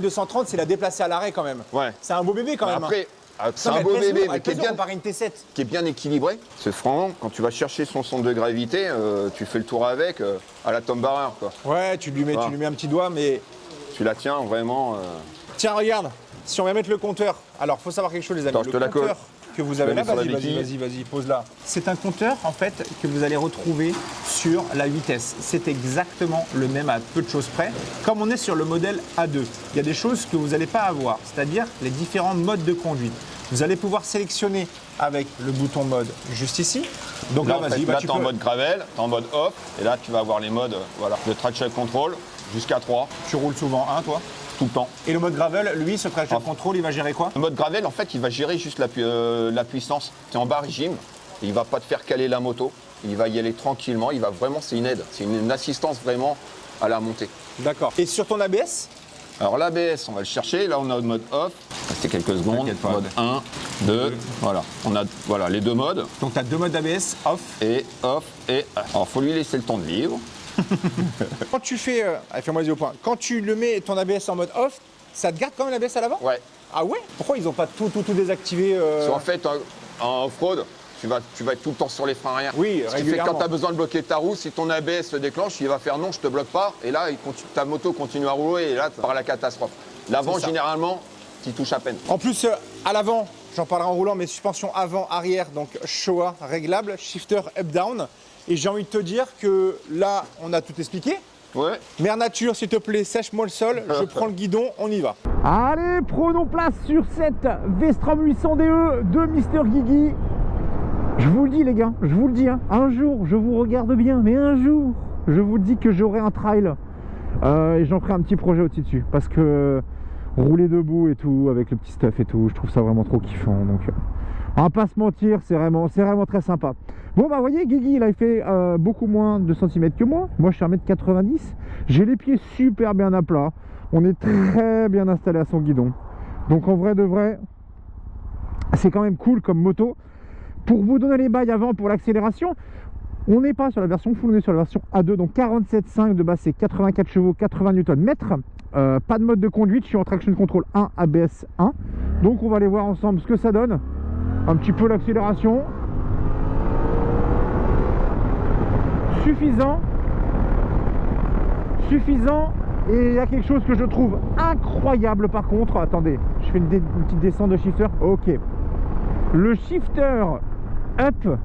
230, c'est la déplacer à l'arrêt quand même. Ouais. C'est un beau bébé quand même. Après, c'est Non, un mais beau elle pèse bébé, lourd, mais elle pèse lourd comparé à une T7. qui est bien équilibré. C'est franchement, quand tu vas chercher son centre de gravité, tu fais le tour avec à la Tom Barrer, quoi. Ouais, tu lui mets un petit doigt, mais... Tu la tiens vraiment... Tiens, regarde, si on va mettre le compteur. Alors, faut savoir quelque chose, les amis. Attends, je te la colle. Que vous avez là, Je la mets sur la vas-y, pose là. C'est un compteur, en fait, que vous allez retrouver sur la vitesse. C'est exactement le même à peu de choses près. Comme on est sur le modèle A2, il y a des choses que vous n'allez pas avoir, c'est-à-dire les différents modes de conduite. Vous allez pouvoir sélectionner avec le bouton mode juste ici. Donc là, là, vas-y, tu es en mode gravel, tu es en mode off, et là, tu vas avoir les modes de traction control jusqu'à 3. Tu roules souvent 1, toi? Tout le temps. Et le mode gravel, lui, ce traction control, il va gérer quoi? Le mode gravel, en fait, il va gérer juste la puissance. Tu es en bas régime, et il va pas te faire caler la moto. Il va y aller tranquillement. Il va vraiment, c'est une aide. C'est une assistance vraiment à la montée. D'accord. Et sur ton ABS? Alors l'ABS, on va le chercher. Là, on a le mode off. Restez quelques secondes. Mode 1, 2. Voilà. On a les deux modes. Donc tu as deux modes ABS, off. Et off et... Alors, faut lui laisser le temps de vivre. Quand tu fais... allez, fais-moi des au point. Quand tu le mets ton ABS en mode off, ça te garde quand même l'ABS à l'avant? Ouais. Ah ouais? Pourquoi ils n'ont pas tout désactivé En fait, en off-road, tu vas être tout le temps sur les freins arrière. Oui, Ce qui fait que quand tu as besoin de bloquer ta roue, si ton ABS se déclenche, il va faire non, je te bloque pas. Et là, ta moto continue à rouler et là, tu pars à la catastrophe. L'avant, généralement, tu touches à peine. En plus, à l'avant, j'en parlerai en roulant, mais suspension avant-arrière, donc Showa réglable, shifter up-down. Et j'ai envie de te dire que là, on a tout expliqué. Ouais. Mère nature, s'il te plaît, sèche-moi le sol, je prends le guidon, on y va. Allez, prenons place sur cette Vestrom 800 DE de Mister Guigui. Je vous le dis les gars, je vous le dis, hein, un jour, je vous regarde bien, mais un jour, je vous dis que j'aurai un trail et j'en ferai un petit projet au-dessus, parce que rouler debout et tout, avec le petit stuff et tout, je trouve ça vraiment trop kiffant, donc on va pas se mentir, c'est vraiment très sympa. Bon bah vous voyez, Guigui il a fait beaucoup moins de centimètres que moi je suis 1m90, j'ai les pieds super bien à plat, on est très bien installé à son guidon, donc en vrai de vrai, c'est quand même cool comme moto. Pour vous donner les bails avant pour l'accélération, on n'est pas sur la version full, on est sur la version A2, donc 47,5 de base, c'est 84 chevaux, 80 Nm. Pas de mode de conduite, je suis en traction control 1, ABS 1. Donc on va aller voir ensemble ce que ça donne. Un petit peu l'accélération. Suffisant. Et il y a quelque chose que je trouve incroyable par contre. Attendez, je fais une petite descente de shifter. Ok. Le shifter up